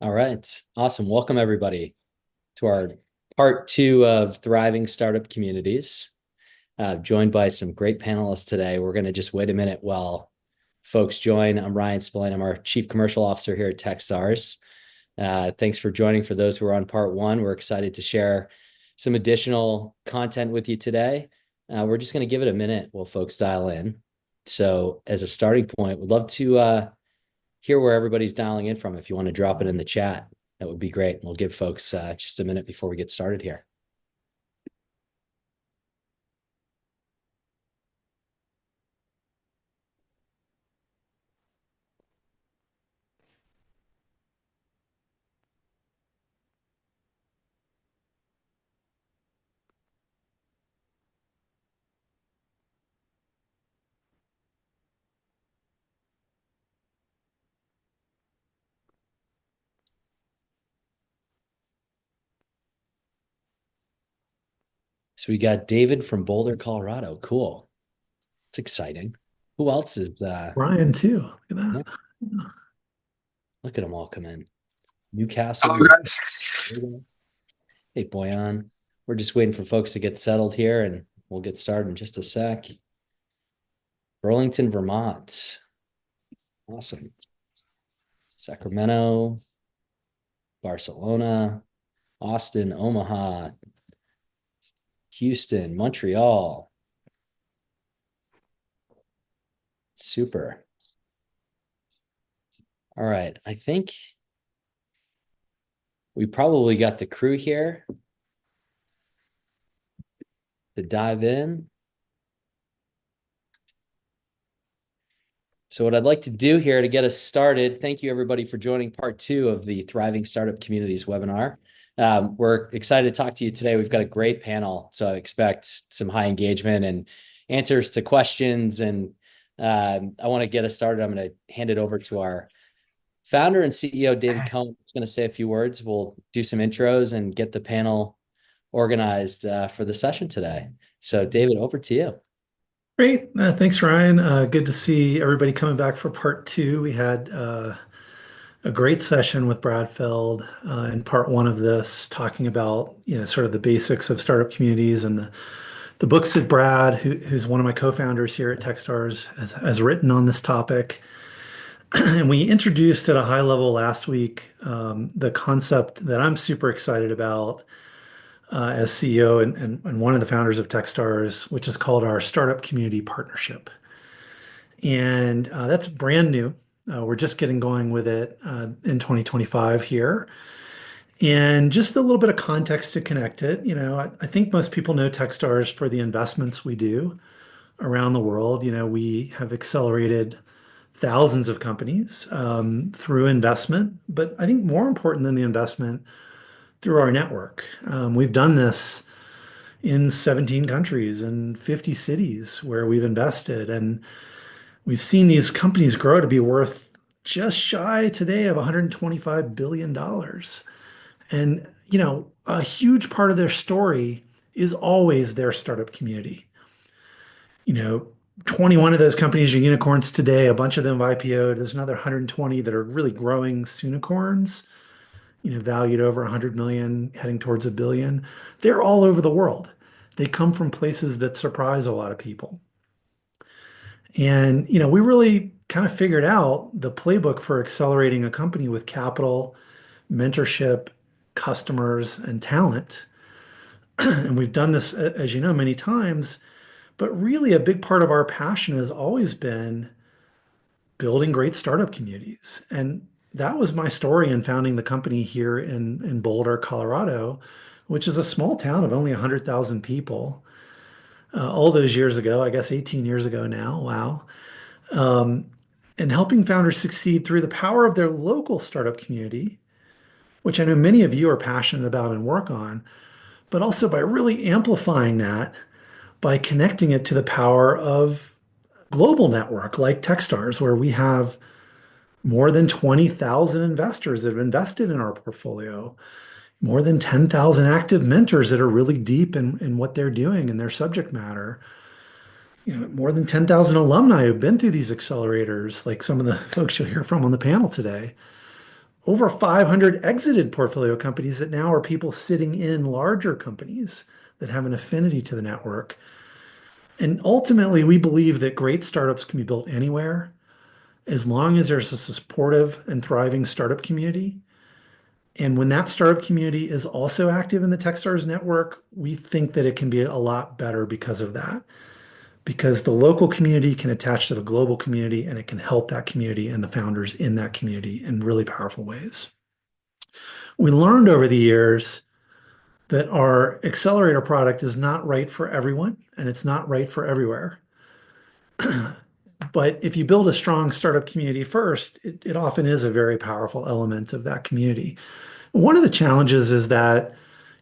All right. Awesome. Welcome, everybody, to our part two of Thriving Startup Communities. Joined by some great panelists today. We're going to just wait a minute while folks join. I'm Ryan Spillane. I'm our Chief Commercial Officer here at Techstars. Thanks for joining. For those who are on part one, we're excited to share some additional content with you today. We're just going to give it a minute while folks dial in. So as a starting point, we'd love to hear where everybody's dialing in from. If you want to drop it in the chat, that would be great. We'll give folks just a minute before we get started here. So we got David from Boulder, Colorado. Cool. It's exciting. Who else is Ryan too. Look at yeah, that. look at them all come in. Hello, Newcastle. guys. Hey, Boyan. We're just waiting for folks to get settled here and we'll get started in just a sec. Burlington, Vermont. Awesome. Sacramento, Barcelona, Austin, Omaha, Houston, Montreal. Super. All right. I think we probably got the crew here to dive in. So what I'd like to do here to get us started, thank you everybody for joining part two of the Thriving Startup Communities webinar. We're excited to talk to you today. We've got a great panel, so I expect some high engagement and answers to questions. And I want to get us started. I'm going to hand it over to our founder and CEO, David Cohen, who's going to say a few words. We'll do some intros and get the panel organized for the session today. So David, over to you. Great. Thanks, Ryan. Good to see everybody coming back for part two. We had a great session with Brad Feld in part one of this, talking about sort of the basics of startup communities and the books that Brad, who's one of my co-founders here at Techstars, has written on this topic. And we introduced at a high level last week the concept that I'm super excited about as CEO and one of the founders of Techstars, which is called our Startup Community Partnership. And that's brand new. We're just getting going with it in 2025 here. And just a little bit of context to connect it. I think most people know Techstars for the investments we do around the world. We have accelerated thousands of companies through investment, but I think more important than the investment, through our network. We've done this in 17 countries and 50 cities where we've invested, and we've seen these companies grow to be worth just shy today of $125 billion. And, a huge part of their story is always their startup community. 21 of those companies are unicorns today. A bunch of them have IPO'd. There's another 120 that are really growing unicorns, valued over 100 million, heading towards a billion. They're all over the world. They come from places that surprise a lot of people. And, we really kind of figured out the playbook for accelerating a company with capital, mentorship, customers, and talent. And we've done this, as you know, many times. But really, a big part of our passion has always been building great startup communities. And that was my story in founding the company here in Boulder, Colorado, which is a small town of only 100,000 people. All those years ago, I guess 18 years ago now, wow. And helping founders succeed through the power of their local startup community, which I know many of you are passionate about and work on, but also by really amplifying that by connecting it to the power of global network like Techstars, where we have more than 20,000 investors that have invested in our portfolio, more than 10,000 active mentors that are really deep in what they're doing and their subject matter. More than 10,000 alumni who've been through these accelerators, like some of the folks you'll hear from on the panel today. over 500 exited portfolio companies that now are people sitting in larger companies that have an affinity to the network. And ultimately, we believe that great startups can be built anywhere as long as there's a supportive and thriving startup community. And when that startup community is also active in the Techstars network, we think that it can be a lot better because of that. Because the local community can attach to the global community and it can help that community and the founders in that community in really powerful ways. We learned over the years that our accelerator product is not right for everyone and it's not right for everywhere. But if you build a strong startup community first, it often is a very powerful element of that community. One of the challenges is that,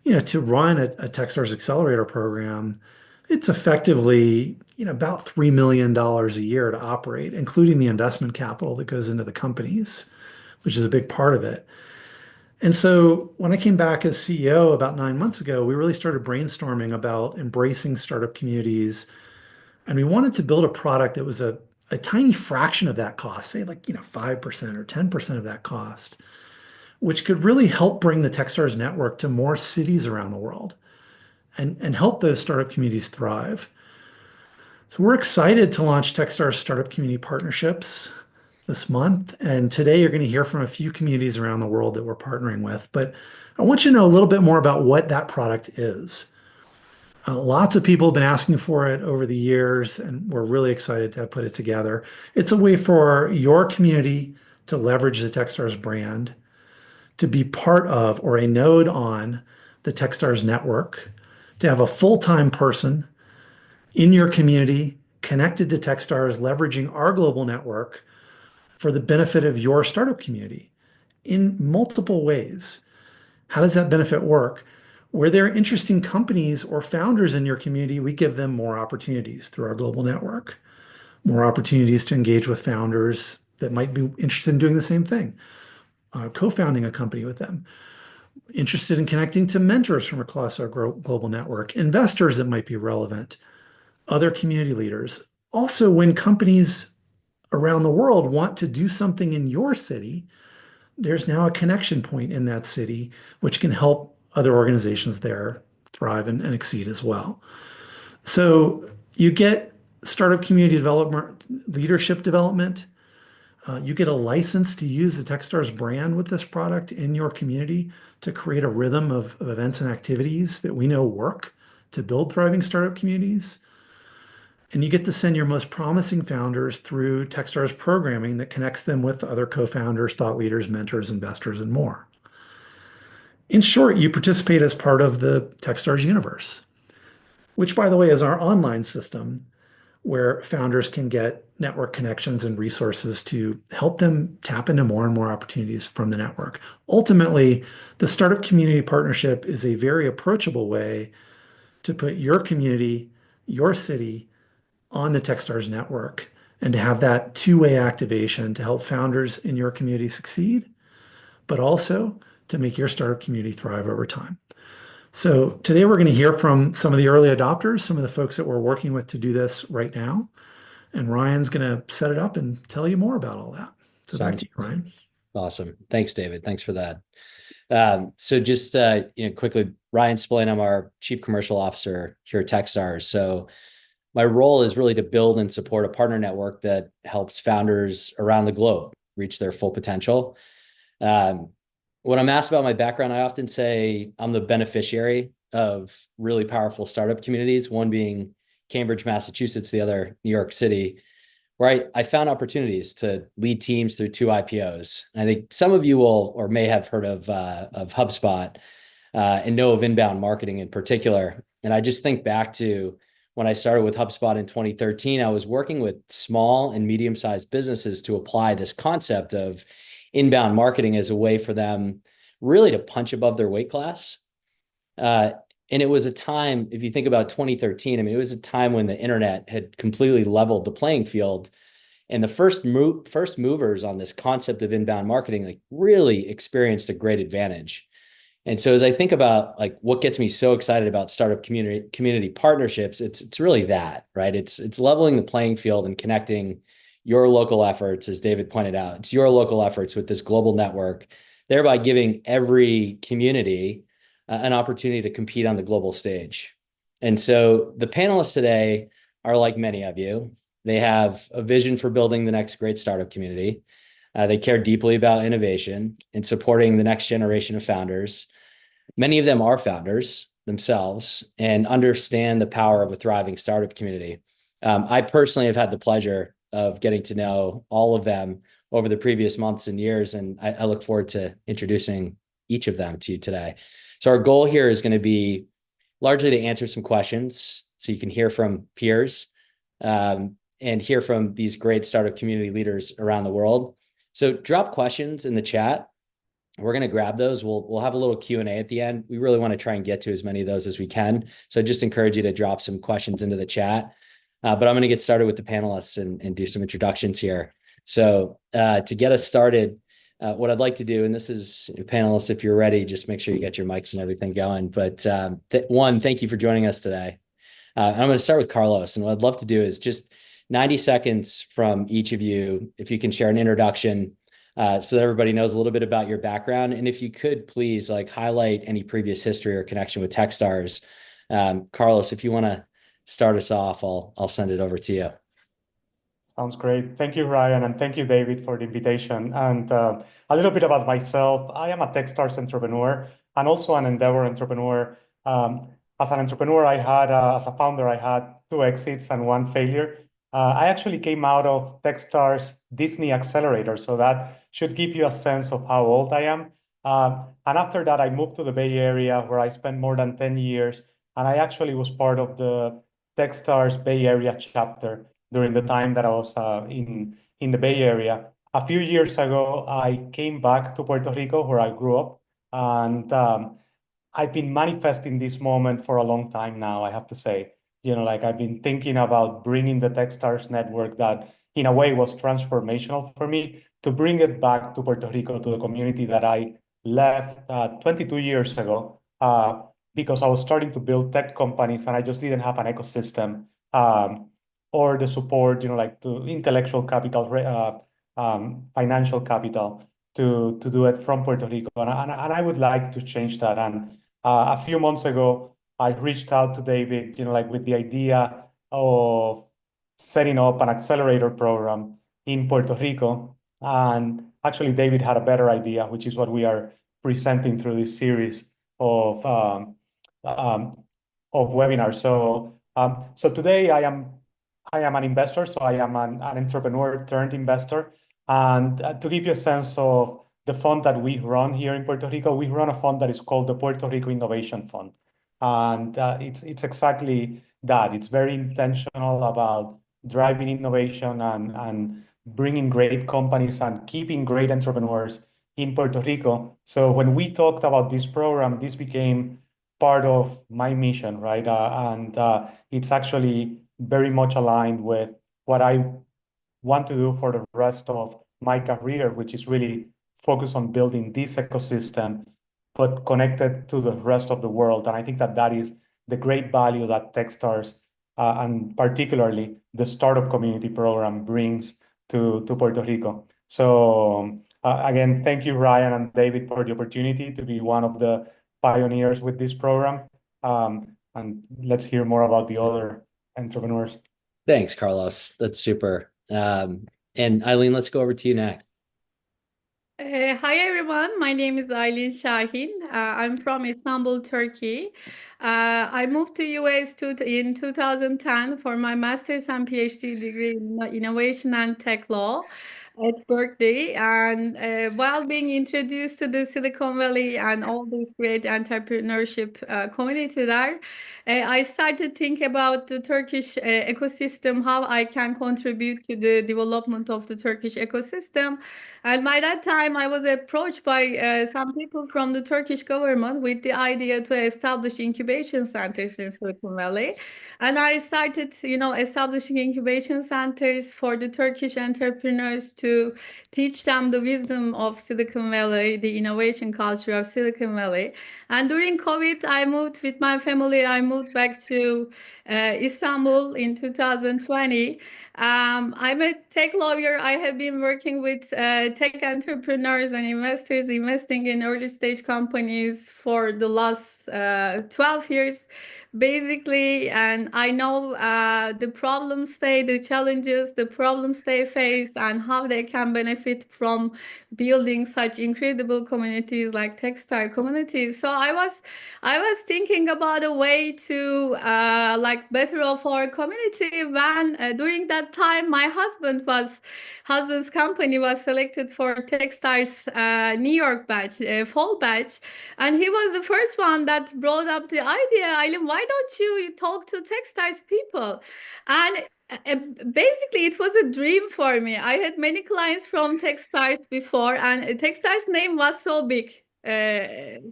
to run a Techstars accelerator program, it's effectively, about $3 million a year to operate, including the investment capital that goes into the companies, which is a big part of it. And so when I came back as CEO about 9 months ago, we really started brainstorming about embracing startup communities. And we wanted to build a product that was a tiny fraction of that cost, say like, 5% or 10% of that cost, which could really help bring the Techstars network to more cities around the world and help those startup communities thrive. So we're excited to launch Techstars Startup Community Partnerships this month. And today you're going to hear from a few communities around the world that we're partnering with. But I want you to know a little bit more about what that product is. Lots of people have been asking for it over the years, and we're really excited to have put it together. It's a way for your community to leverage the Techstars brand, to be part of or a node on the Techstars network, to have a full-time person in your community connected to Techstars, leveraging our global network for the benefit of your startup community in multiple ways. How does that benefit work? Where there are interesting companies or founders in your community, we give them more opportunities through our global network, more opportunities to engage with founders that might be interested in doing the same thing, co-founding a company with them, interested in connecting to mentors from across our global network, investors that might be relevant, other community leaders. Also, when companies around the world want to do something in your city, there's now a connection point in that city, which can help other organizations there thrive and exceed as well. So you get startup community development, leadership development. You get a license to use the Techstars brand with this product in your community to create a rhythm of events and activities that we know work to build thriving startup communities. And you get to send your most promising founders through Techstars programming that connects them with other co-founders, thought leaders, mentors, investors, and more. In short, you participate as part of the Techstars universe, which, by the way, is our online system where founders can get network connections and resources to help them tap into more and more opportunities from the network. Ultimately, the Startup Community Partnership is a very approachable way to put your community, your city, on the Techstars network and to have that two-way activation to help founders in your community succeed, but also to make your startup community thrive over time. So today we're going to hear from some of the early adopters, some of the folks that we're working with to do this right now. And Ryan's going to set it up and tell you more about all that. So back to you, Ryan. Awesome. Thanks, David. Thanks for that. So just quickly, Ryan Spillane, I'm our Chief Commercial Officer here at Techstars. So my role is really to build and support a partner network that helps founders around the globe reach their full potential. When I'm asked about my background, I often say I'm the beneficiary of really powerful startup communities, one being Cambridge, Massachusetts, the other New York City, where I found opportunities to lead teams through 2 IPOs. And I think some of you will or may have heard of HubSpot and know of inbound marketing in particular. And I just think back to when I started with HubSpot in 2013, I was working with small and medium-sized businesses to apply this concept of inbound marketing as a way for them really to punch above their weight class. And it was a time, if you think about 2013, I mean, it was a time when the internet had completely leveled the playing field. And the first movers on this concept of inbound marketing really experienced a great advantage. And so as I think about what gets me so excited about startup community partnerships, it's really that, right? It's leveling the playing field and connecting your local efforts, as David pointed out. It's your local efforts with this global network thereby giving every community an opportunity to compete on the global stage. And so the panelists today are like many of you. They have a vision for building the next great startup community. They care deeply about innovation and supporting the next generation of founders. Many of them are founders themselves and understand the power of a thriving startup community. I personally have had the pleasure of getting to know all of them over the previous months and years, and I look forward to introducing each of them to you today. So our goal here is going to be largely to answer some questions so you can hear from peers and hear from these great startup community leaders around the world. So drop questions in the chat. We're going to grab those. We'll have a little Q&A at the end. We really want to try and get to as many of those as we can. So I just encourage you to drop some questions into the chat. But I'm going to get started with the panelists and do some introductions here. So to get us started, what I'd like to do, and this is panelists, if you're ready, just make sure you get your mics and everything going. But one, thank you for joining us today. I'm going to start with Carlos. And what I'd love to do is just 90 seconds from each of you, if you can share an introduction so that everybody knows a little bit about your background. And if you could please highlight any previous history or connection with Techstars. Carlos, if you want to start us off, I'll send it over to you. Sounds great. Thank you, Ryan, and thank you, David, for the invitation. And a little bit about myself. I am a Techstars entrepreneur and also an Endeavor entrepreneur. As an entrepreneur, as a founder, I had 2 exits and 1 failure. I actually came out of Techstars Disney Accelerator, so that should give you a sense of how old I am. And after that, I moved to the Bay Area, where I spent more than 10 years, and I actually was part of the Techstars Bay Area chapter during the time that I was in the Bay Area. A few years ago, I came back to Puerto Rico, where I grew up, and I've been manifesting this moment for a long time now, I have to say. I've been thinking about bringing the Techstars network that in a way was transformational for me, to bring it back to Puerto Rico, to the community that I left 22 years ago, because I was starting to build tech companies and I just didn't have an ecosystem or the support, to intellectual capital, financial capital to do it from Puerto Rico. And I would like to change that. And a few months ago, I reached out to David, with the idea of setting up an accelerator program in Puerto Rico. And actually, David had a better idea, which is what we are presenting through this series of webinars. So today I am an investor, so I am an entrepreneur turned investor. And to give you a sense of the fund that we run here in Puerto Rico, we run a fund that is called the Puerto Rico Innovation Fund. And it's exactly that. It's very intentional about driving innovation and bringing great companies and keeping great entrepreneurs in Puerto Rico. So when we talked about this program, this became part of my mission, right? And it's actually very much aligned with what I want to do for the rest of my career, which is really focus on building this ecosystem, but connected to the rest of the world. And I think that is the great value that Techstars and particularly the startup community program brings to Puerto Rico. So again, thank you, Ryan and David, for the opportunity to be one of the pioneers with this program. And let's hear more about the other entrepreneurs. Thanks, Carlos. That's super. And Eileen, let's go over to you next. Hi everyone, my name is Aylin Şahin. I'm from Istanbul, Turkey. I moved to US in 2010 for my master's and PhD degree in innovation and tech law at Berkeley. And while being introduced to the Silicon Valley and all this great entrepreneurship community there, I started to think about the Turkish ecosystem, how I can contribute to the development of the Turkish ecosystem. And by that time, I was approached by some people from the Turkish government with the idea to establish incubation centers in Silicon Valley. And I started, establishing incubation centers for the Turkish entrepreneurs to teach them the wisdom of Silicon Valley, the innovation culture of Silicon Valley. And during COVID, I moved with my family. I moved back to Istanbul in 2020. I'm a tech lawyer. I have been working with tech entrepreneurs and investors investing in early stage companies for the last 12 years, basically. And I know the problems the challenges, the problems they face, and how they can benefit from building such incredible communities like Techstar communities. So I was thinking about a way to like better off our community when during that time my husband's company was selected for Techstars New York batch, fall batch, and he was the first one that brought up the idea, Eileen, why don't you talk to Techstars people? And basically, it was a dream for me. I had many clients from Techstars before, and Techstars name was so big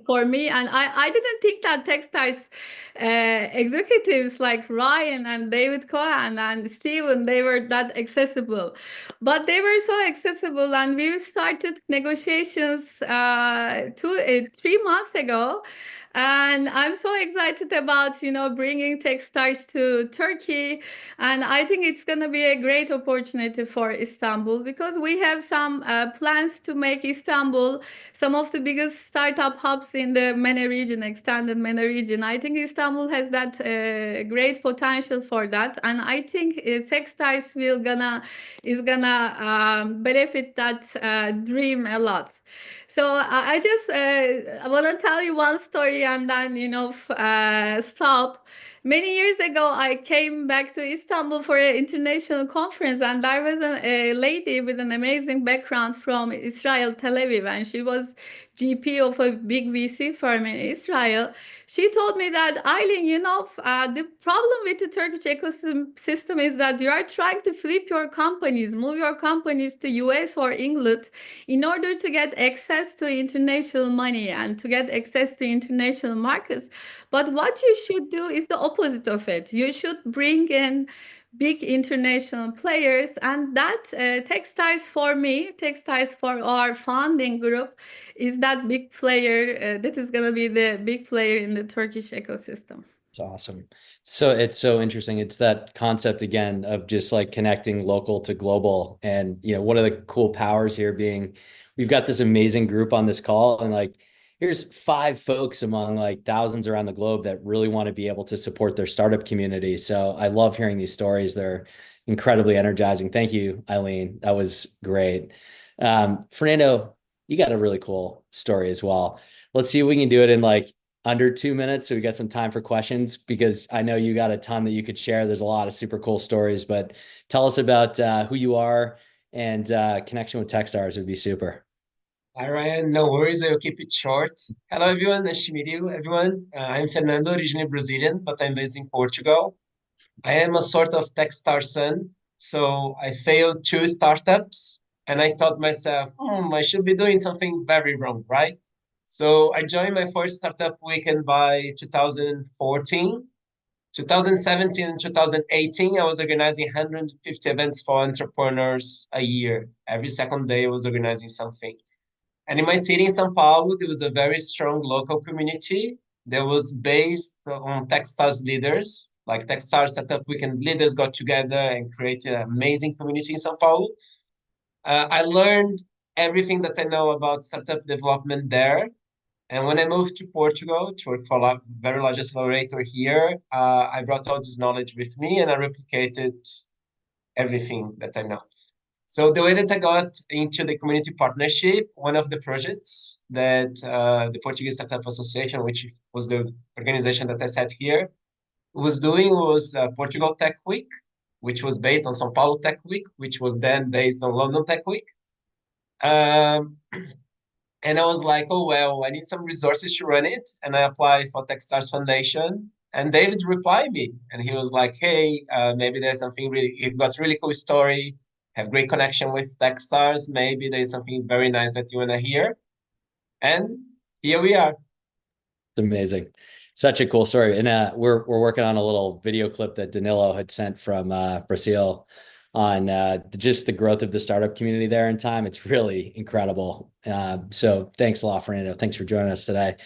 for me. And I didn't think that Techstars executives like Ryan and David Cohen and Steven, they were that accessible. But they were so accessible, and we started negotiations 3 months ago. And I'm so excited about, bringing Techstars to Turkey. And I think it's going to be a great opportunity for Istanbul, because we have some plans to make Istanbul some of the biggest startup hubs in the MENA region, extended MENA region. I think Istanbul has that great potential for that. And I think Techstars is gonna benefit that dream a lot. So I just I want to tell you one story and then stop. Many years ago, I came back to Istanbul for an international conference, and there was a lady with an amazing background from Israel, Tel Aviv, and she was GP of a big VC firm in Israel. She told me that, Eileen, the problem with the Turkish ecosystem is that you are trying to flip your companies, move your companies to US or England in order to get access to international money and to get access to international markets. But what you should do is the opposite of it. You should bring in big international players, and that Techstars for me, Techstars for our founding group, is that big player that is going to be the big player in the Turkish ecosystem. It's awesome. So it's so interesting. It's that concept again of just like connecting local to global. And, one of the cool powers here being we've got this amazing group on this call, and like, here's 5 folks among like thousands around the globe that really want to be able to support their startup community. So I love hearing these stories. They're incredibly energizing. Thank you, Eileen. That was great. Fernando, you got a really cool story as well. Let's see if we can do it in like under 2 minutes, so we got some time for questions, because I know you got a ton that you could share. There's a lot of super cool stories, but tell us about who you are, and connection with Techstars would be super. Hi, Ryan. No worries. I'll keep it short. Hello, everyone. Nice to meet you, everyone. I'm Fernando, originally Brazilian, but I'm based in Portugal. I am a sort of Techstar son. So I failed 2 startups, and I thought myself, I should be doing something very wrong, right? So I joined my first startup weekend by 2014. 2017 and 2018, I was organizing 150 events for entrepreneurs a year. Every second day, I was organizing something. And in my city in São Paulo, there was a very strong local community that was based on Techstars leaders. Like Techstars Startup Weekend leaders got together and created an amazing community in São Paulo. I learned everything that I know about startup development there. And when I moved to Portugal to work for a very large accelerator here, I brought all this knowledge with me, and I replicated everything that I know. So the way that I got into the community partnership, one of the projects that the Portuguese Startup Association, which was the organization that I sat here, was doing was Portugal Tech Week, which was based on São Paulo Tech Week, which was then based on London Tech Week. And I was like, oh, well, I need some resources to run it. And I applied for Techstars Foundation. And David replied me. And he was like, hey, maybe there's something really, you've got a really cool story, have great connection with Techstars. Maybe there's something very nice that you want to hear. And here we are. It's amazing. Such a cool story. And we're working on a little video clip that Danilo had sent from Brazil on just the growth of the startup community there in time. It's really incredible. So thanks a lot, Fernando. Thanks for joining us today.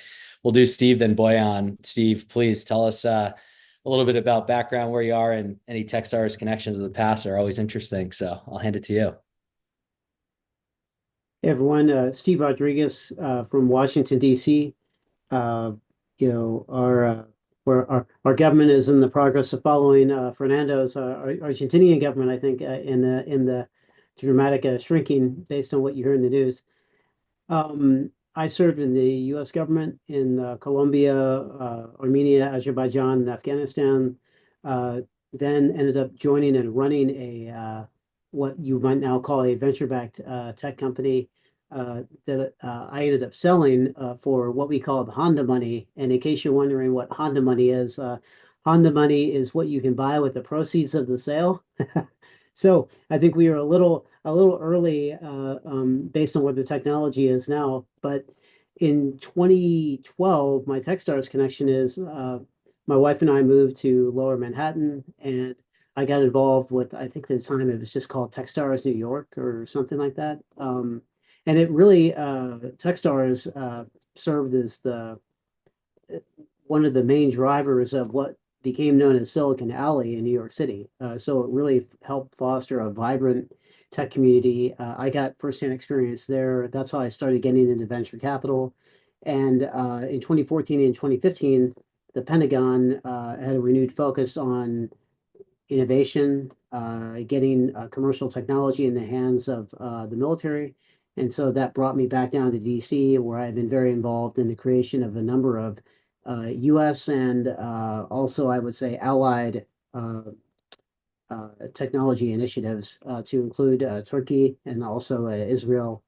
We'll do Steve, then Boyan. Steve, please tell us a little bit about background where you are, and any Techstars connections of the past are always interesting. So I'll hand it to you. Hey everyone, Steve Rodriguez from Washington, D.C. Our government is in the progress of following Fernando's Argentinian government, I think, in the dramatic shrinking based on what you hear in the news. I served in the U.S. government in Colombia, Armenia, Azerbaijan, and Afghanistan. Then ended up joining and running a what you might now call a venture-backed tech company that I ended up selling for what we call the Honda money. And in case you're wondering what Honda money is what you can buy with the proceeds of the sale. So I think we are a little early based on where the technology is now. But in 2012, my Techstars connection is my wife and I moved to Lower Manhattan, and I got involved with, I think at the time it was just called Techstars New York or something like that. And it really, Techstars served as one of the main drivers of what became known as Silicon Alley in New York City. So it really helped foster a vibrant tech community. I got firsthand experience there. That's how I started getting into venture capital. And in 2014 and 2015, the Pentagon had a renewed focus on innovation, getting commercial technology in the hands of the military. And so that brought me back down to DC, where I've been very involved in the creation of a number of US and also, I would say, allied technology initiatives to include Turkey and also Israel,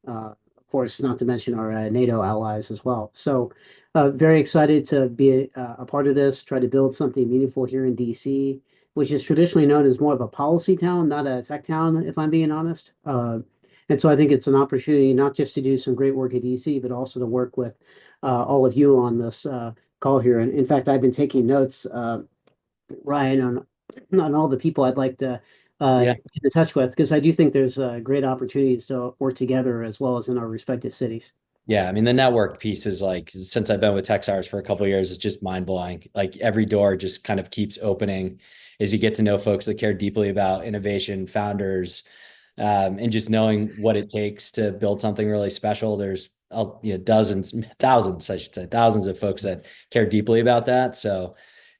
of course, not to mention our NATO allies as well. So very excited to be a part of this, try to build something meaningful here in DC, which is traditionally known as more of a policy town, not a tech town, if I'm being honest. And so I think it's an opportunity not just to do some great work at DC, but also to work with all of you on this call here. And in fact, I've been taking notes, Ryan, on all the people I'd like to get in touch with, because I do think there's great opportunities to work together as well as in our respective cities. Yeah, I mean, the network piece is like, since I've been with Techstars for a couple of years, it's just mind blowing. Like every door just kind of keeps opening as you get to know folks that care deeply about innovation, founders, and just knowing what it takes to build something really special. There's thousands, I should say, thousands of folks that care deeply about that. So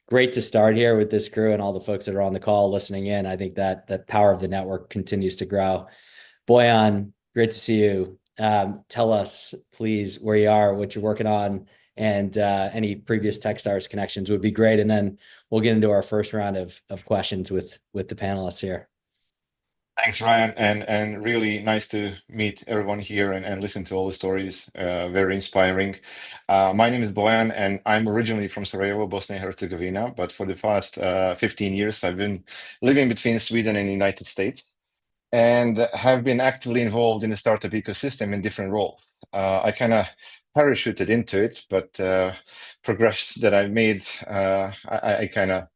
great to start here with this crew and all the folks that are on the call listening in. I think that the power of the network continues to grow. Boyan, great to see you. Tell us, please, where you are, what you're working on, and any previous Techstars connections would be great. And then we'll get into our first round of questions with the panelists here. Thanks, Ryan, and really nice to meet everyone here and listen to all the stories. Very inspiring. My name is Boyan, and I'm originally from Sarajevo, Bosnia and Herzegovina. But for the past 15 years, I've been living between Sweden and the United States, and have been actively involved in the startup ecosystem in different roles. I kind of parachuted into it, but progress that I've made, I kind of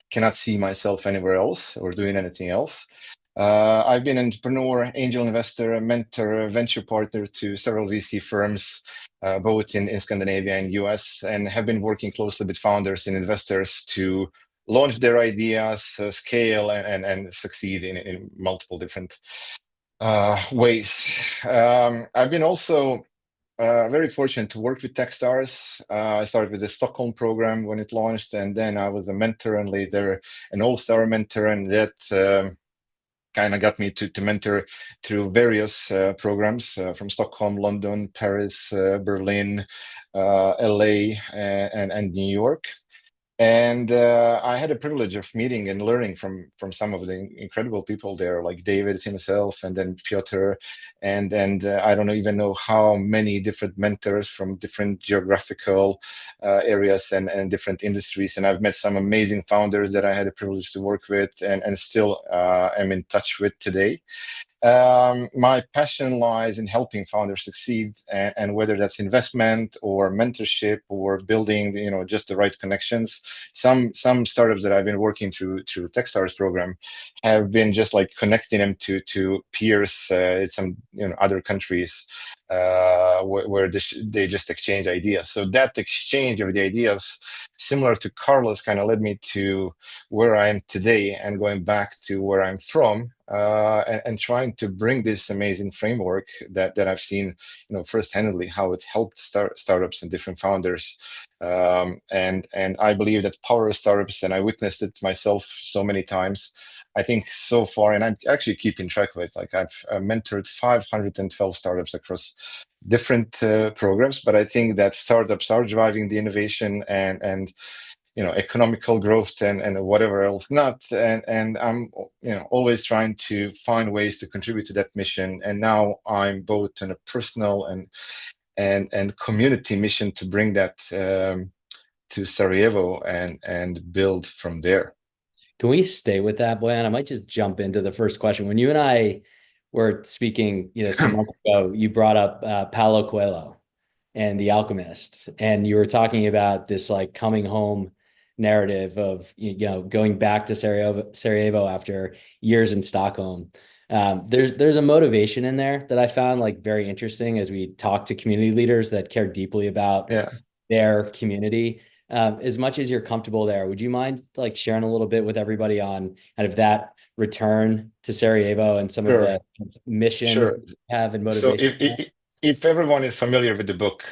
cannot see myself anywhere else or doing anything else. I've been an entrepreneur, angel investor, mentor, venture partner to several VC firms, both in Scandinavia and US, and have been working closely with founders and investors to launch their ideas, scale, and succeed in multiple different ways. I've been also very fortunate to work with Techstars. I started with the Stockholm program when it launched, and then I was a mentor and later an all-star mentor, and that kind of got me to mentor through various programs from Stockholm, London, Paris, Berlin, LA, and New York. And I had a privilege of meeting and learning from some of the incredible people there, like David himself, and then Piotr, and I don't even know how many different mentors from different geographical areas and different industries. And I've met some amazing founders that I had a privilege to work with, and still am in touch with today. My passion lies in helping founders succeed, and whether that's investment or mentorship or building, just the right connections. Some startups that I've been working through Techstars program have been just like connecting them to peers in some other countries where they just exchange ideas. So that exchange of the ideas, similar to Carlos, kind of led me to where I am today and going back to where I'm from, and trying to bring this amazing framework that I've seen, first-handedly how it helped startups and different founders. And I believe that power of startups, and I witnessed it myself so many times. I think so far, and I'm actually keeping track of it, like I've mentored 512 startups across different programs, but I think that startups are driving the innovation and economical growth and whatever else not, and I'm always trying to find ways to contribute to that mission. And now I'm both on a personal and community mission to bring that to Sarajevo and build from there. Can we stay with that, Boyan? I might just jump into the first question. When you and I were speaking, some months ago, you brought up Paulo Coelho and The Alchemist, and you were talking about this like coming home narrative of going back to Sarajevo after years in Stockholm. There's a motivation in there that I found like very interesting as we talk to community leaders that care deeply about their community. As much as you're comfortable there, would you mind like sharing a little bit with everybody on kind of that return to Sarajevo and some of the mission you have and motivation? So if everyone is familiar with the book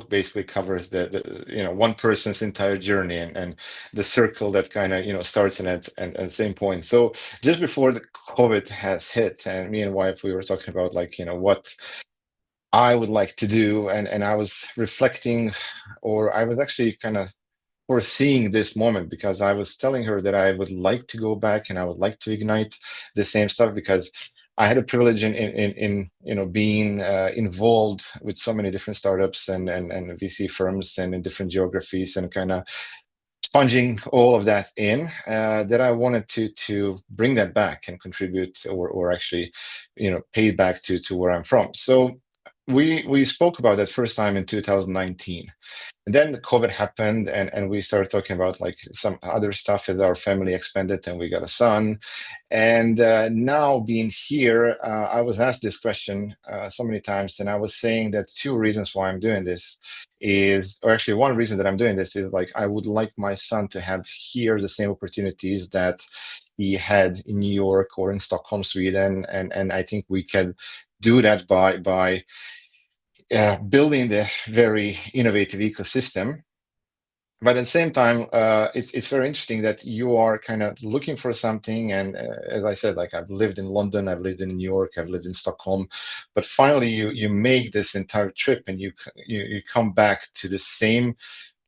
basically covers the one person's entire journey and the circle that kind of starts and same point. So just before the COVID has hit, and me and wife, we were talking about like what I would like to do, and I was reflecting, or I was actually kind of foreseeing this moment, because I was telling her that I would like to go back and I would like to ignite the same stuff, because I had a privilege in being involved with so many different startups and VC firms and in different geographies, and kind of sponging all of that in, that I wanted to bring that back and contribute, or actually pay back to where I'm from. So we spoke about that first time in 2019. And then COVID happened, and we started talking about like some other stuff as our family expanded and we got a son. And now being here, I was asked this question so many times, and I was saying that two reasons why I'm doing this or actually one reason that I'm doing this is like I would like my son to have here the same opportunities that he had in New York or in Stockholm, Sweden, and I think we can do that by building the very innovative ecosystem. But at the same time, it's very interesting that you are kind of looking for something. And as I said, like I've lived in London, I've lived in New York, I've lived in Stockholm, but finally you make this entire trip and you come back to the same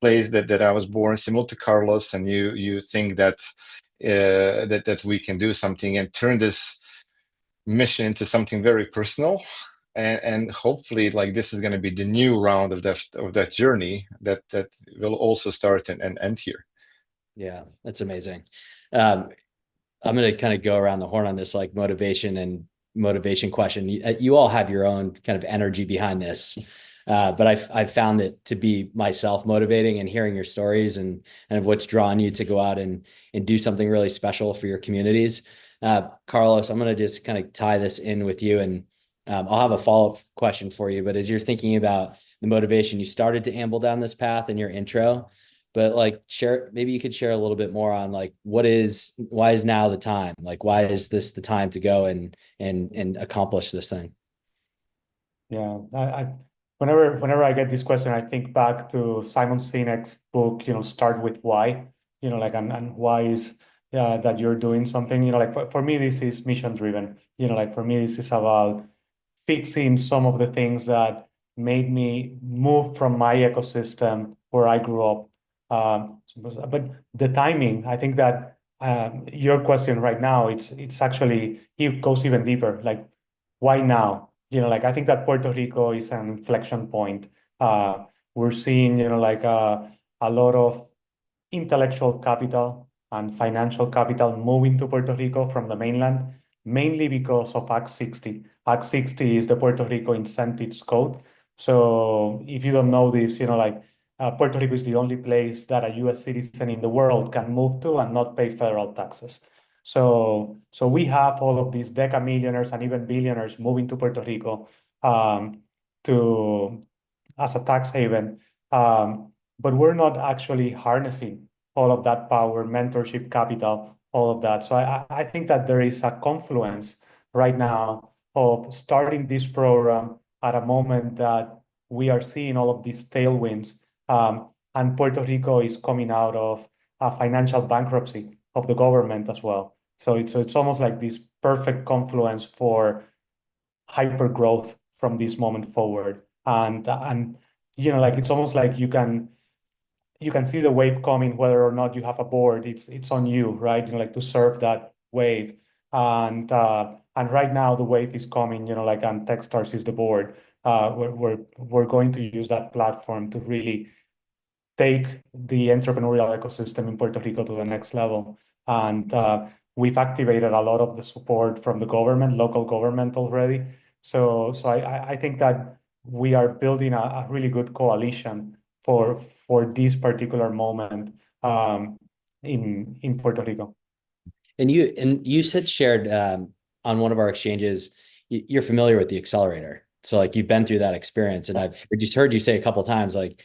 place that I was born, similar to Carlos, and you think that that we can do something and turn this mission into something very personal. And hopefully like this is going to be the new round of that journey that will also start and end here. Yeah, that's amazing. I'm going to kind of go around the horn on this like motivation question. You all have your own kind of energy behind this, but I've found it to be myself motivating, and hearing your stories and of what's drawn you to go out and do something really special for your communities. Carlos, I'm going to just kind of tie this in with you, and I'll have a follow-up question for you. But as you're thinking about the motivation, you started to amble down this path in your intro, but like maybe you could share a little bit more on like why is now the time? Like, why is this the time to go and accomplish this thing? Yeah, whenever I get this question, I think back to Simon Sinek's book, Start with Why, like, and why is that you're doing something, like for me, this is mission driven, like for me, this is about fixing some of the things that made me move from my ecosystem where I grew up. But the timing, I think that your question right now, it's actually, it goes even deeper. Like, why now? Like I think that Puerto Rico is an inflection point. We're seeing, like a lot of intellectual capital and financial capital moving to Puerto Rico from the mainland. mainly because of Act 60. Act 60 is the Puerto Rico Incentives Code. So if you don't know this, Puerto Rico is the only place that a US citizen in the world can move to and not pay federal taxes. So we have all of these deca millionaires and even billionaires moving to Puerto Rico as a tax haven. But we're not actually harnessing all of that power, mentorship, capital, all of that. So I think that there is a confluence right now of starting this program at a moment that we are seeing all of these tailwinds. And Puerto Rico is coming out of a financial bankruptcy of the government as well. So it's almost like this perfect confluence for hyper growth from this moment forward. And it's almost like you can see the wave coming, whether or not you have a board. It's on you, right? To surf that wave. And right now the wave is coming. And Techstars is the board. We're going to use that platform to really take the entrepreneurial ecosystem in Puerto Rico to the next level. And we've activated a lot of the support from the government, local government already. So I think that we are building a really good coalition for this particular moment in Puerto Rico. And you said shared on one of our exchanges, you're familiar with the accelerator. So like you've been through that experience, and I've just heard you say a couple of times, like,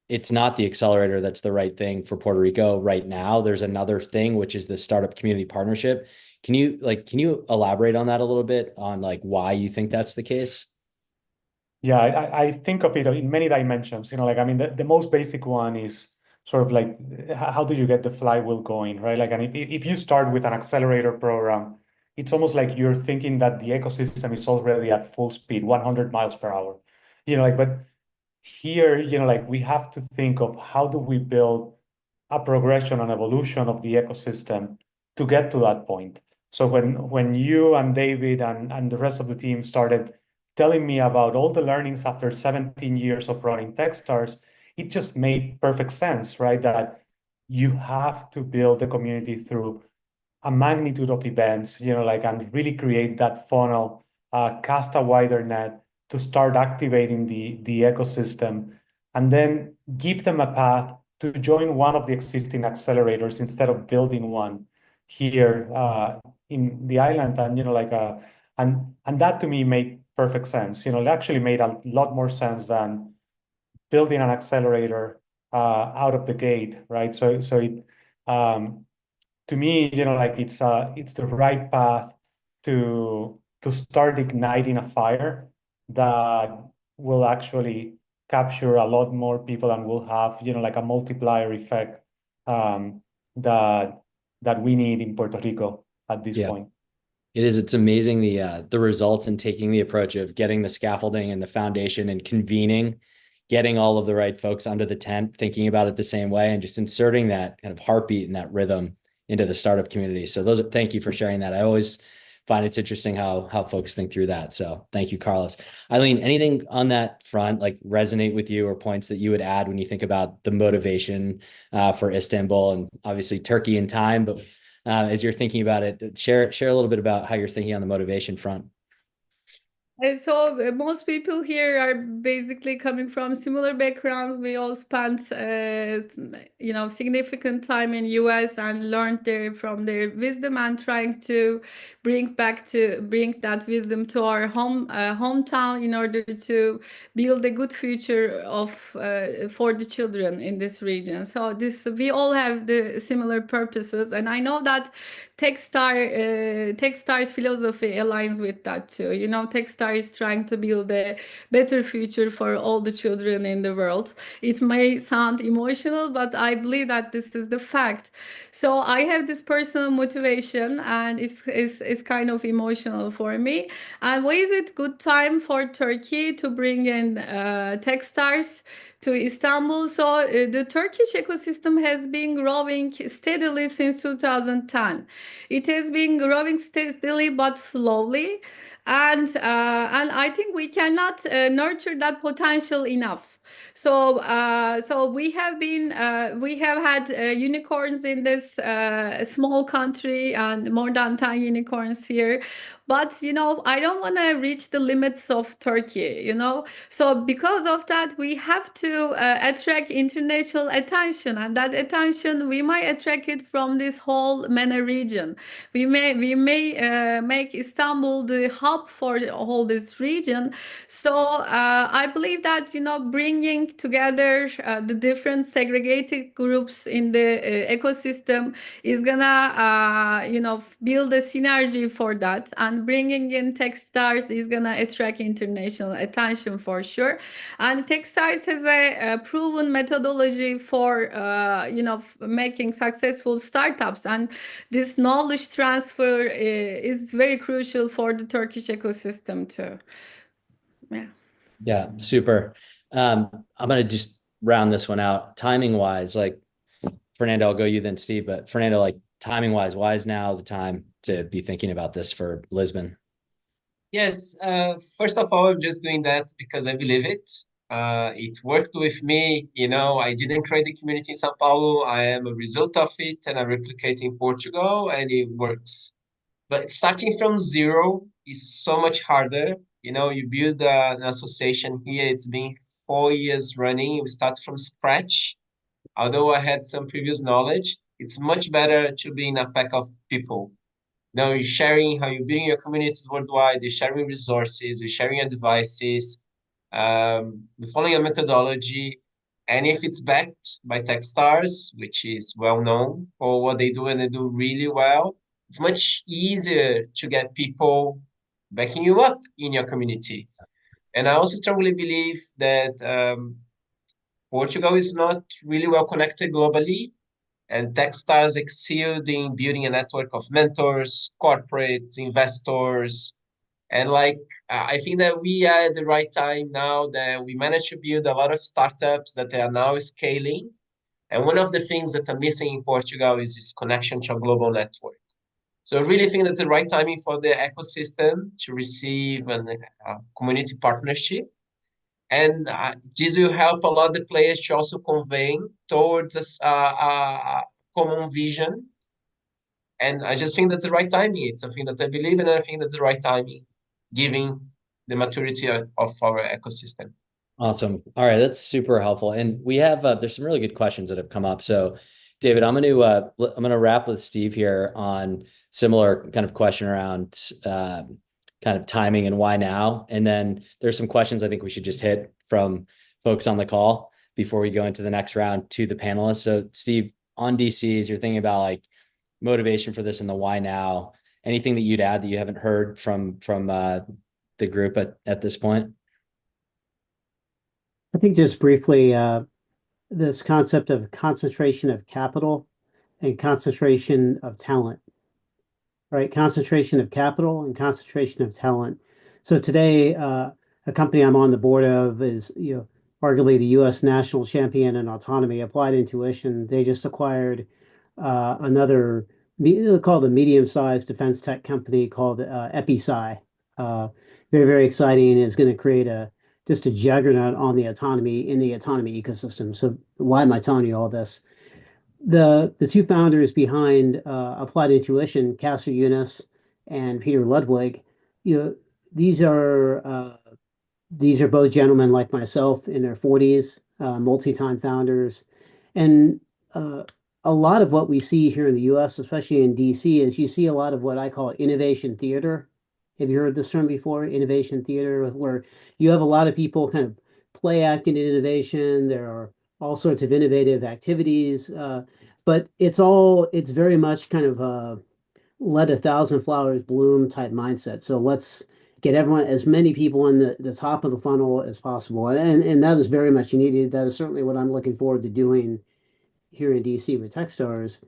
it's not the accelerator that's the right thing for Puerto Rico right now. There's another thing, which is the startup community partnership. Can you elaborate on that a little bit on like why you think that's the case? Yeah, I think of it in many dimensions. The most basic one is sort of like, how do you get the flywheel going, right? And if you start with an accelerator program, it's almost like you're thinking that the ecosystem is already at full speed, 100 miles per hour. But here, we have to think of how do we build a progression and evolution of the ecosystem to get to that point. So when you and David and the rest of the team started telling me about all the learnings after 17 years of running Techstars, it just made perfect sense, right? That you have to build the community through a magnitude of events, and really create that funnel, cast a wider net to start activating the ecosystem, and then give them a path to join one of the existing accelerators instead of building one here in the island. And that to me made perfect sense. It actually made a lot more sense than building an accelerator out of the gate, right? So it to me, it's the right path to start igniting a fire that will actually capture a lot more people and will have, a multiplier effect that we need in Puerto Rico at this point. It is. It's amazing the results in taking the approach of getting the scaffolding and the foundation and convening, getting all of the right folks under the tent, thinking about it the same way, and just inserting that kind of heartbeat and that rhythm into the startup community. So thank you for sharing that. I always find it's interesting how folks think through that. So thank you, Carlos. Eileen, anything on that front like resonate with you or points that you would add when you think about the motivation for Istanbul and obviously Turkey in time, but as you're thinking about it, share a little bit about how you're thinking on the motivation front. So most people here are basically coming from similar backgrounds. We all spent, significant time in US and learned from their wisdom and trying to bring that wisdom to our hometown in order to build a good future for the children in this region. So we all have the similar purposes, and I know that Techstars philosophy aligns with that too. Techstars is trying to build a better future for all the children in the world. It may sound emotional, but I believe that this is the fact. So I have this personal motivation, and it's kind of emotional for me. And why is it good time for Turkey to bring in Techstars to Istanbul? So the Turkish ecosystem has been growing steadily since 2010. It has been growing steadily but slowly, and I think we cannot nurture that potential enough. So we have had unicorns in this small country, and more than 10 unicorns here. But I don't want to reach the limits of Turkey. So because of that, we have to attract international attention, and that attention we might attract it from this whole MENA region. We may make Istanbul the hub for the whole this region. So I believe that bringing together the different segregated groups in the ecosystem is gonna build a synergy for that, and bringing in Techstars is gonna attract international attention for sure. And Techstars has a proven methodology for making successful startups, and this knowledge transfer is very crucial for the Turkish ecosystem too. Yeah. Yeah, super. I'm gonna just round this one out. Timing wise, like Fernando, I'll go you then Steve, but Fernando, like timing wise, why is now the time to be thinking about this for Lisbon? Yes, first of all, I'm just doing that because I believe it. It worked with me. I didn't create a community in São Paulo. I am a result of it, and I replicate in Portugal, and it works. But starting from zero is so much harder. You build an association here. It's been 4 years running. We start from scratch. Although I had some previous knowledge, it's much better to be in a pack of people. Now you're sharing how you're building your communities worldwide, you're sharing resources, you're sharing advices, you're following a methodology. And if it's backed by Techstars, which is well known for what they do and they do really well, it's much easier to get people backing you up in your community. And I also strongly believe that Portugal is not really well connected globally, and Techstars excelled in building a network of mentors, corporates, investors. And I think that we are at the right time now that we managed to build a lot of startups that are now scaling. And one of the things that are missing in Portugal is this connection to a global network. So I really think that's the right timing for the ecosystem to receive a community partnership. And this will help a lot of the players to also convey towards a common vision. And I just think that's the right timing. It's something that I believe in, and I think that's the right timing, given the maturity of our ecosystem. Awesome. All right, that's super helpful. And we have there's some really good questions that have come up. So, David, I'm gonna wrap with Steve here on similar kind of question around kind of timing and why now. And then there's some questions I think we should just hit from folks on the call before we go into the next round to the panelists. So, Steve, on DCs, you're thinking about like motivation for this and the why now. Anything that you'd add that you haven't heard from the group at this point? I think just briefly, this concept of concentration of capital and concentration of talent, right? Concentration of capital and concentration of talent. So today, a company I'm on the board of is, arguably the U.S. national champion in autonomy, Applied Intuition. They just acquired another called a medium-sized defense tech company called EpiSci. Very, very exciting, and is going to create just a juggernaut on the autonomy ecosystem. So why am I telling you all this? The two founders behind Applied Intuition, Casser Eunice and Peter Ludwig, these are both gentlemen like myself in their 40s, multi-time founders, and a lot of what we see here in the U.S., especially in DC, is you see a lot of what I call innovation theater. Have you heard this term before? Innovation theater, where you have a lot of people kind of play acting in innovation. There are all sorts of innovative activities, but it's very much kind of let a thousand flowers bloom type mindset. So let's get as many people in the top of the funnel as possible. And that is very much needed. That is certainly what I'm looking forward to doing here in DC with Techstars.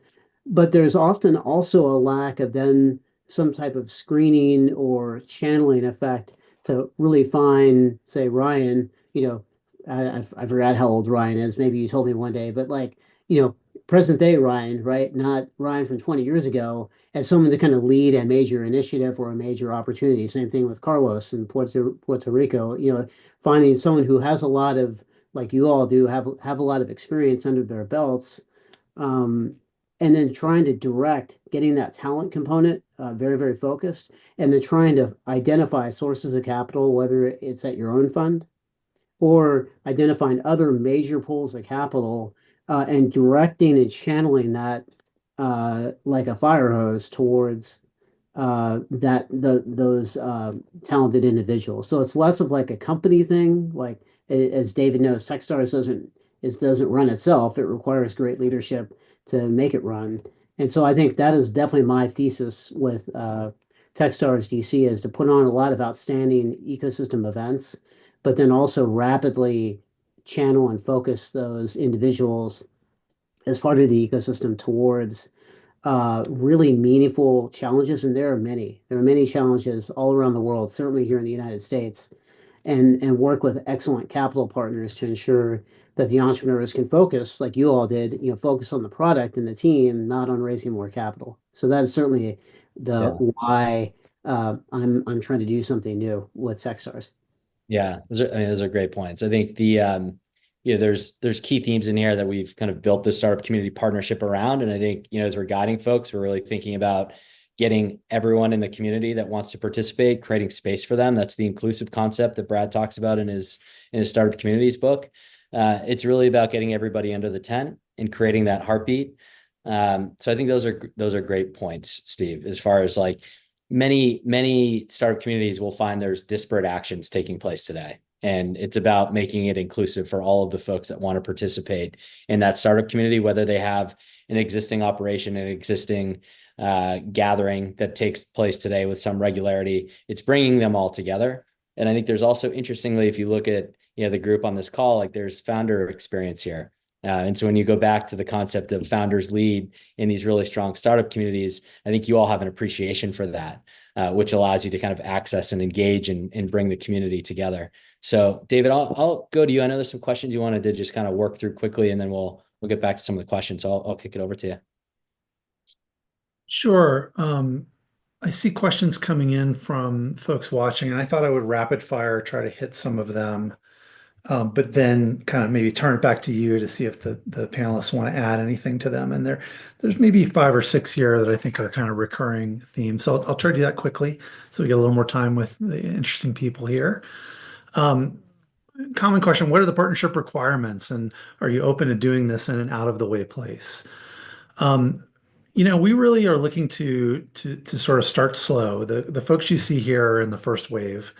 But there's often also a lack of then some type of screening or channeling effect to really find, say, Ryan, I forgot how old Ryan is. Maybe you told me one day, but present day Ryan, right? Not Ryan from 20 years ago, as someone to kind of lead a major initiative or a major opportunity. Same thing with Carlos in Puerto Rico, finding someone who has a lot of like you all do, have a lot of experience under their belts. And then trying to direct, getting that talent component very, very focused, and then trying to identify sources of capital, whether it's at your own fund or identifying other major pools of capital, and directing and channeling that like a fire hose towards those talented individuals. So it's less of like a company thing. Like as David knows, Techstars doesn't run itself. It requires great leadership to make it run. And so I think that is definitely my thesis with Techstars DC, is to put on a lot of outstanding ecosystem events, but then also rapidly channel and focus those individuals as part of the ecosystem towards really meaningful challenges. And there are many. There are many challenges all around the world, certainly here in the United States, and work with excellent capital partners to ensure that the entrepreneurs can focus, like you all did, focus on the product and the team, not on raising more capital. So that's certainly the why I'm trying to do something new with Techstars. Yeah, those are great points. I think there's key themes in here that we've kind of built the startup community partnership around. And I think, as we're guiding folks, we're really thinking about getting everyone in the community that wants to participate, creating space for them. That's the inclusive concept that Brad talks about in his startup communities book. It's really about getting everybody under the tent and creating that heartbeat. So I think those are great points, Steve, as far as like many startup communities will find there's disparate actions taking place today. And it's about making it inclusive for all of the folks that want to participate in that startup community, whether they have an existing operation, an existing gathering that takes place today with some regularity. It's bringing them all together. And I think there's also, interestingly, if you look at the group on this call, like there's founder experience here. And so when you go back to the concept of founders lead in these really strong startup communities, I think you all have an appreciation for that, which allows you to kind of access and engage and bring the community together. So David, I'll go to you. I know there's some questions you wanted to just kind of work through quickly, and then we'll get back to some of the questions. So I'll kick it over to you. Sure. I see questions coming in from folks watching, and I thought I would rapid fire try to hit some of them, but then kind of maybe turn it back to you to see if the panelists want to add anything to them. And there's maybe 5 or 6 here that I think are kind of recurring themes. So I'll try to do that quickly so we get a little more time with the interesting people here. Common question: what are the partnership requirements, and are you open to doing this in an out of the way place? We really are looking to sort of start slow. The folks you see here are in the first wave.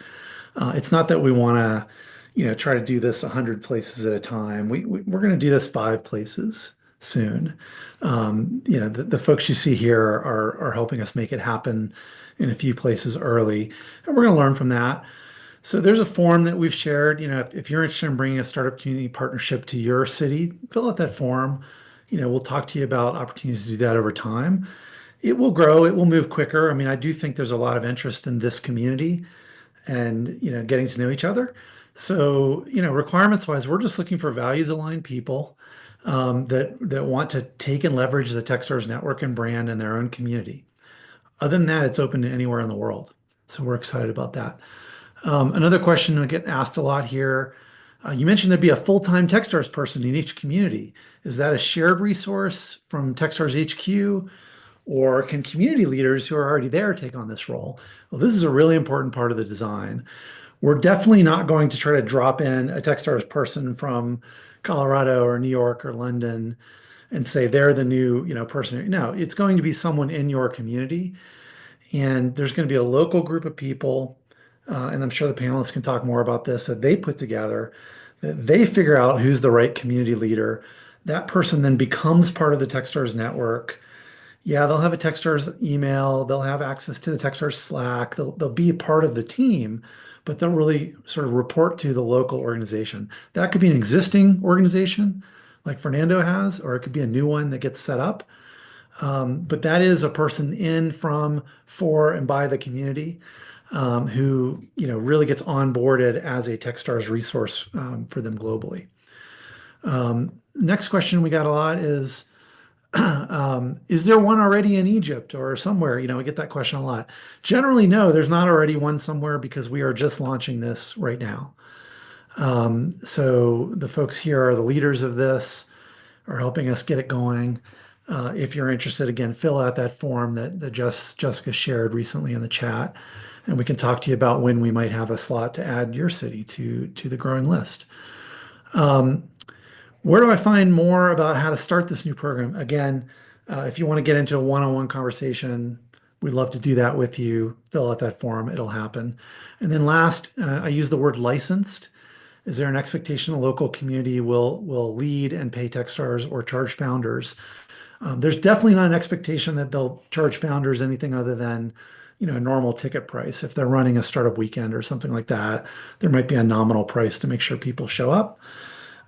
It's not that we want to, try to do this 100 places at a time. We're going to do this 5 places soon. The folks you see here are helping us make it happen in a few places early, and we're going to learn from that. So there's a form that we've shared. If you're interested in bringing a startup community partnership to your city, fill out that form. We'll talk to you about opportunities to do that over time. It will grow. It will move quicker. I mean, I do think there's a lot of interest in this community and, getting to know each other. So, requirements wise, we're just looking for values aligned people that want to take and leverage the Techstars network and brand in their own community. Other than that, it's open to anywhere in the world. So we're excited about that. Another question I get asked a lot here. You mentioned there'd be a full-time Techstars person in each community. Is that a shared resource from Techstars HQ, or can community leaders who are already there take on this role? Well, this is a really important part of the design. We're definitely not going to try to drop in a Techstars person from Colorado or New York or London and say they're the new, person. No, it's going to be someone in your community, and there's going to be a local group of people. And I'm sure the panelists can talk more about this, that they put together, that they figure out who's the right community leader. That person then becomes part of the Techstars network. Yeah, they'll have a Techstars email. They'll have access to the Techstars Slack. They'll be a part of the team, but they'll really sort of report to the local organization. That could be an existing organization like Fernando has, or it could be a new one that gets set up. But that is a person in, from, for, and by the community. Who really gets onboarded as a Techstars resource for them globally. Next question we got a lot is there one already in Egypt or somewhere? We get that question a lot. Generally, no, there's not already one somewhere, because we are just launching this right now. So the folks here are the leaders of this, are helping us get it going. If you're interested, again, fill out that form that Jessica shared recently in the chat, and we can talk to you about when we might have a slot to add your city to the growing list. Where do I find more about how to start this new program? Again, if you want to get into a one-on-one conversation, we'd love to do that with you. Fill out that form, it'll happen. And then last, I use the word licensed. Is there an expectation the local community will lead and pay Techstars or charge founders? There's definitely not an expectation that they'll charge founders anything other than, a normal ticket price. If they're running a startup weekend or something like that, there might be a nominal price to make sure people show up.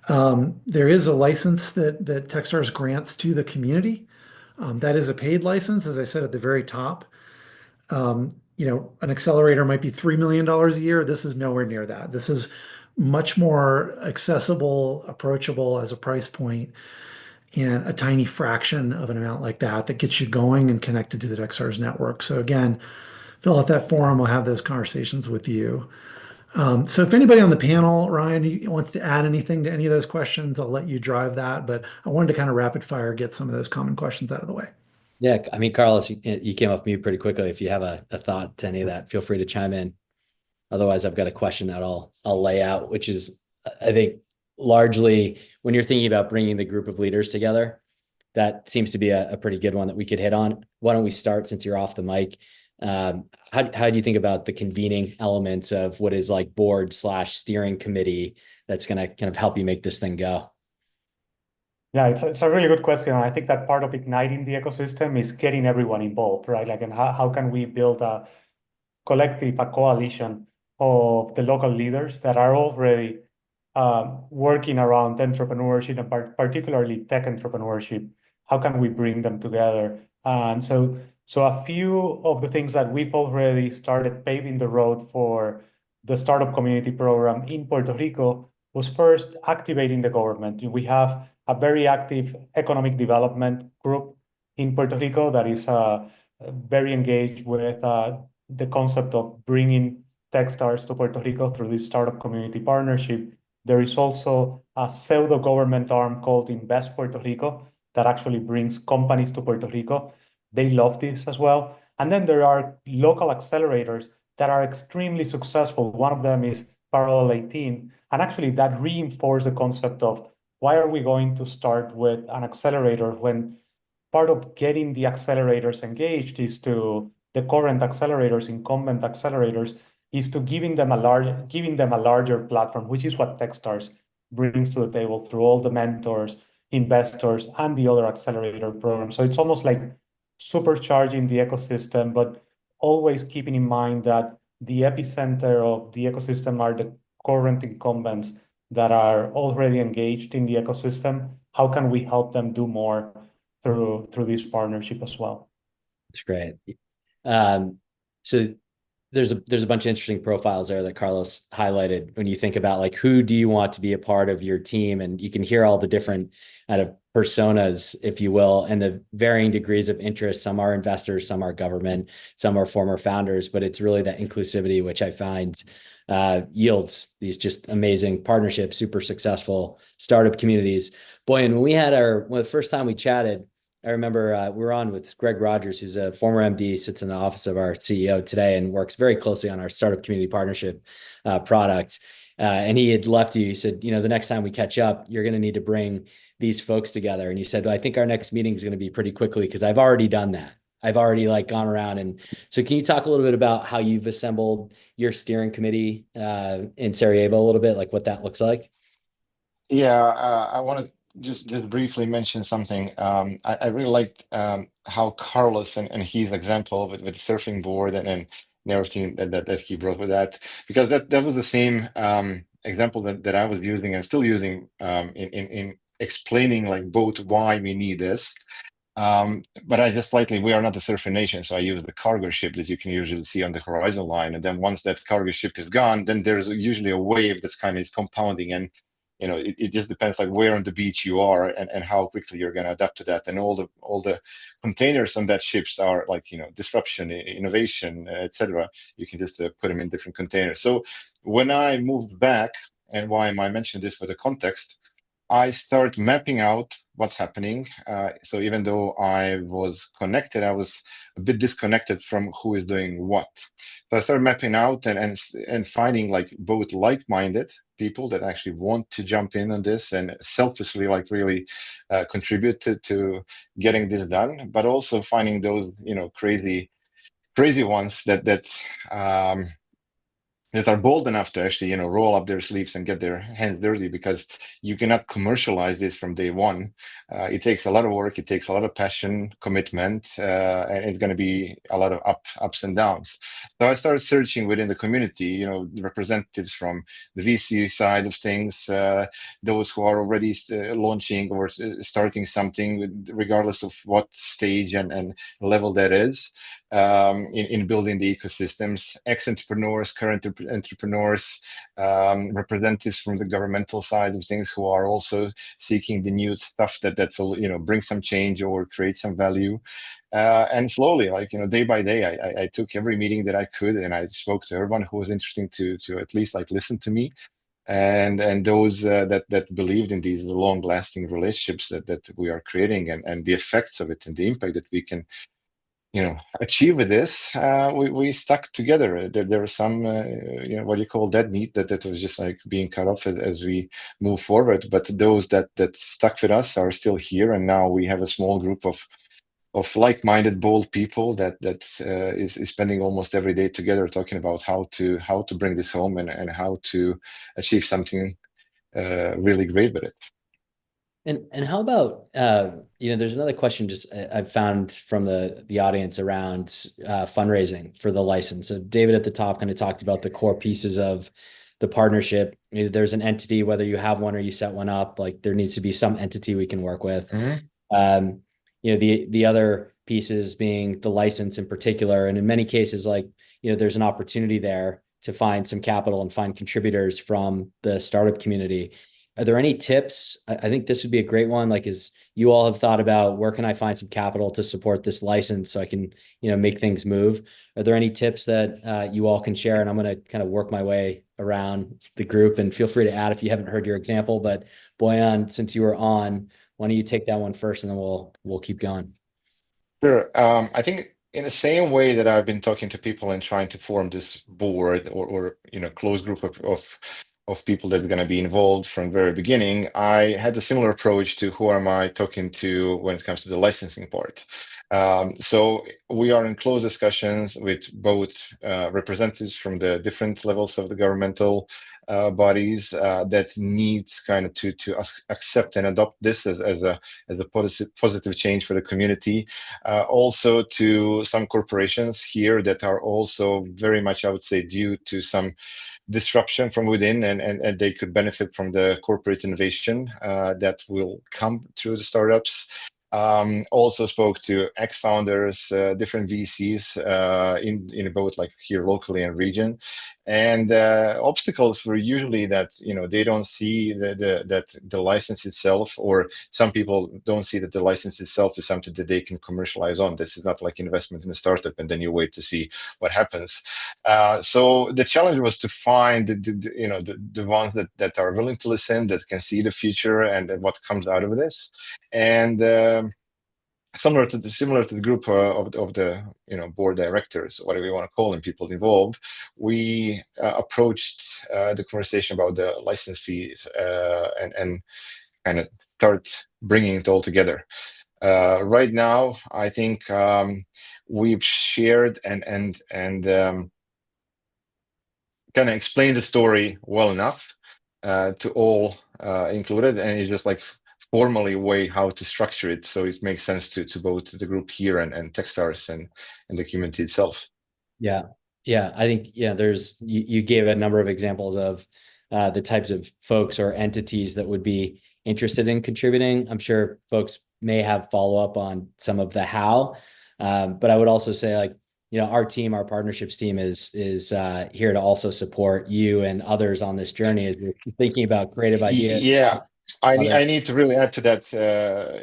There is a license that Techstars grants to the community. That is a paid license, as I said at the very top. An accelerator might be $3 million a year. This is nowhere near that. This is much more accessible, approachable as a price point, and a tiny fraction of an amount like that gets you going and connected to the Techstars network. So again, fill out that form. We'll have those conversations with you. So if anybody on the panel, Ryan, wants to add anything to any of those questions, I'll let you drive that. But I wanted to kind of rapid fire get some of those common questions out of the way. Yeah, I mean, Carlos, you came off mute pretty quickly. If you have a thought to any of that, feel free to chime in. Otherwise, I've got a question that I'll lay out, which is, I think, largely when you're thinking about bringing the group of leaders together, that seems to be a pretty good one that we could hit on. Why don't we start, since you're off the mic? How do you think about the convening elements of what is like board/steering committee that's going to kind of help you make this thing go? Yeah, it's a really good question. I think that part of igniting the ecosystem is getting everyone involved, right? Like, and how can we build a collective, a coalition of the local leaders that are already working around entrepreneurship and particularly tech entrepreneurship? How can we bring them together? And so a few of the things that we've already started paving the road for the startup community program in Puerto Rico was first activating the government. We have a very active economic development group in Puerto Rico that is very engaged with the concept of bringing Techstars to Puerto Rico through this startup community partnership. There is also a pseudo-government arm called Invest Puerto Rico that actually brings companies to Puerto Rico. They love this as well. And then there are local accelerators that are extremely successful. One of them is Parallel 18. And actually that reinforced the concept of why are we going to start with an accelerator when part of getting the accelerators engaged is to the current accelerators, incumbent accelerators, is to giving them a larger platform, which is what Techstars brings to the table through all the mentors, investors, and the other accelerator programs. So it's almost like supercharging the ecosystem, but always keeping in mind that the epicenter of the ecosystem are the current incumbents that are already engaged in the ecosystem. How can we help them do more through this partnership as well? That's great. So there's a bunch of interesting profiles there that Carlos highlighted when you think about like who do you want to be a part of your team, and you can hear all the different kind of personas, if you will, and the varying degrees of interest. Some are investors, some are government, some are former founders, but it's really that inclusivity which I find yields these just amazing partnerships, super successful startup communities. Boy, and when we had the first time we chatted, I remember we were on with Greg Rogers, who's a former MD, sits in the office of our CEO today and works very closely on our startup community partnership product. And he had left you. He said, the next time we catch up, you're going to need to bring these folks together. And you said, well, I think our next meeting is going to be pretty quickly because I've already done that. I've already gone around. And so can you talk a little bit about how you've assembled your steering committee in Sarajevo a little bit, like what that looks like? Yeah, I want to just briefly mention something. I really liked how Carlos and his example with the surfing board and everything that he brought with that, because that was the same example that I was using and still using in explaining like both why we need this. But I just we are not a surfing nation, so I use the cargo ship that you can usually see on the horizon line. And then once that cargo ship is gone, then there's usually a wave that's kind of is compounding. And it just depends like where on the beach you are and how quickly you're going to adapt to that. And all the containers on that ships are like, disruption, innovation, etc. You can just put them in different containers. So when I moved back and why am I mentioning this for the context? I start mapping out what's happening. So even though I was connected, I was a bit disconnected from who is doing what. So I started mapping out and finding like both like-minded people that actually want to jump in on this and selfishly like really contribute to getting this done, but also finding those crazy ones that are bold enough to actually, roll up their sleeves and get their hands dirty, because you cannot commercialize this from day one. It takes a lot of work, it takes a lot of passion, commitment, and it's going to be a lot of ups and downs. So I started searching within the community, the representatives from the VC side of things, those who are already launching or starting something, regardless of what stage and level that is, in building the ecosystems, ex-entrepreneurs, current entrepreneurs, representatives from the governmental side of things who are also seeking the new stuff that will bring some change or create some value. And slowly, day by day, I took every meeting that I could, and I spoke to everyone who was interesting to at least listen to me. And those that believed in these long-lasting relationships that we are creating, and the effects of it and the impact that we can achieve with this, we stuck together. There was some, what you call dead meat that was just being cut off as we move forward. But those that stuck with us are still here, and now we have a small group of like-minded, bold people that is spending almost every day together talking about how to bring this home and how to achieve something really great with it. And how about, there's another question just I've found from the audience around fundraising for the license. So David at the top kind of talked about the core pieces of the partnership. There's an entity, whether you have one or you set one up, there needs to be some entity we can work with. Mm-hmm. The other pieces being the license in particular. And in many cases, there's an opportunity there to find some capital and find contributors from the startup community. Are there any tips? I think this would be a great one. As you all have thought about, where can I find some capital to support this license so I can, make things move? Are there any tips that you all can share? And I'm going to kind of work my way around the group, and feel free to add if you haven't heard your example. But Boyan, since you were on, why don't you take that one first, and then we'll keep going. Sure. I think in the same way that I've been talking to people and trying to form this board or close group of people that are going to be involved from the very beginning, I had a similar approach to who am I talking to when it comes to the licensing part. So we are in close discussions with both representatives from the different levels of the governmental bodies that need kind of to accept and adopt this as a positive change for the community. Also to some corporations here that are also very much, I would say, due to some disruption from within, and they could benefit from the corporate innovation that will come through the startups. Also spoke to ex-founders, different VCs in both here locally and region. And obstacles were usually that they don't see that the license itself, or some people don't see that the license itself is something that they can commercialize on. This is not like investment in a startup and then you wait to see what happens. So the challenge was to find the ones that are willing to listen, that can see the future and what comes out of this. And similar to the group of the board directors, whatever you want to call them, people involved, we approached the conversation about the license fees and kind of start bringing it all together. Right now, I think we've shared and kind of explained the story well enough to all included, and it's just formally way how to structure it so it makes sense to both the group here and Techstars and the community itself. Yeah. I think there's you gave a number of examples of the types of folks or entities that would be interested in contributing. I'm sure folks may have follow-up on some of the how, but I would also say our partnerships team is here to also support you and others on this journey as you're thinking about creative ideas. Yeah. I need to really add to that.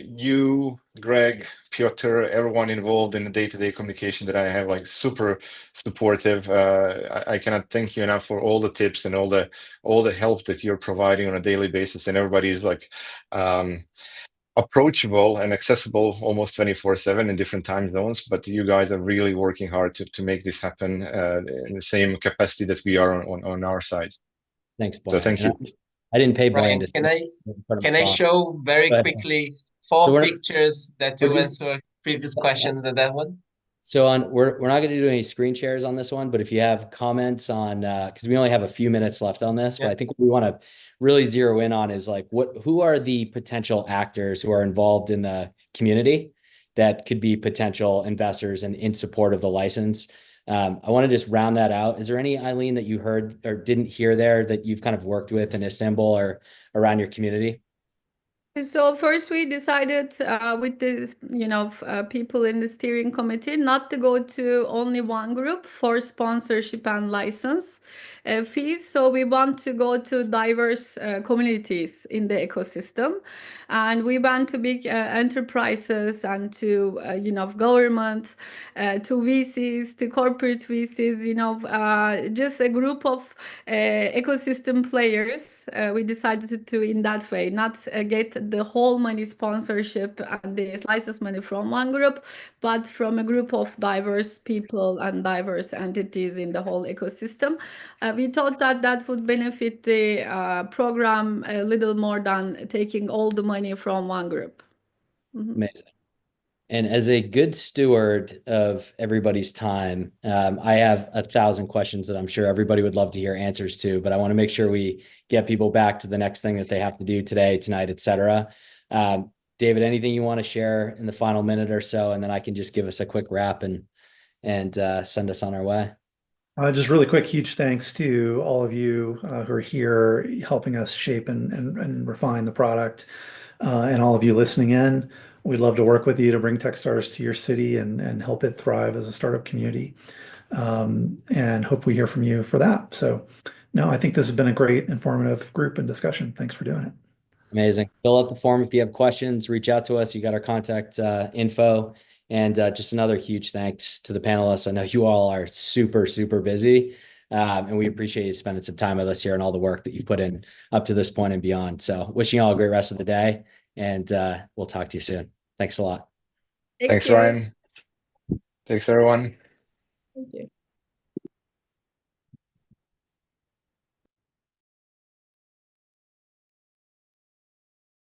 You, Greg, Piotr, everyone involved in the day-to-day communication that I have, like super supportive. I cannot thank you enough for all the tips and all the help that you're providing on a daily basis. And everybody is like approachable and accessible almost 24/7 in different time zones. But you guys are really working hard to make this happen in the same capacity that we are on our side. Thanks, So Boyan. thank you. I didn't pay Boyan Ryan, to can sit I in front of can the I box. show very Go ahead. quickly So 4 we're- pictures that we're to just- answer previous questions and that one? So we're not going to do any screen shares on this one, but if you have comments on because we only have a few minutes left on this, but I think what we want to really zero in on is like who are the potential actors who are involved in the community that could be potential investors and in support of the license. I want to just round that out. Is there any, Eileen, that you heard or didn't hear there that you've kind of worked with in Istanbul or around your community? So first we decided with the people in the steering committee not to go to only one group for sponsorship and license fees. So we want to go to diverse communities in the ecosystem, and we went to big enterprises and to government, to VCs, to corporate VCs. Just a group of ecosystem players. We decided to in that way, not get the whole money sponsorship and the license money from one group, but from a group of diverse people and diverse entities in the whole ecosystem. We thought that would benefit the program a little more than taking all the money from one group. Amazing. And as a good steward of everybody's time, I have 1,000 questions that I'm sure everybody would love to hear answers to, but I want to make sure we get people back to the next thing that they have to do today, tonight, etc. David, anything you want to share in the final minute or so, and then I can just give us a quick wrap and send us on our way. Just really quick, huge thanks to all of you who are here helping us shape and refine the product, and all of you listening in. We'd love to work with you to bring Techstars to your city and help it thrive as a startup community. And hope we hear from you for that. So, no, I think this has been a great informative group and discussion. Thanks for doing it. Amazing. Fill out the form if you have questions, reach out to us. You got our contact info. And just another huge thanks to the panelists. I know you all are super, super busy. And we appreciate you spending some time with us here and all the work that you've put in up to this point and beyond. So wishing you all a great rest of the day. And we'll talk to you soon. Thanks a lot. Thanks, Ryan. Thanks, everyone. Thank you.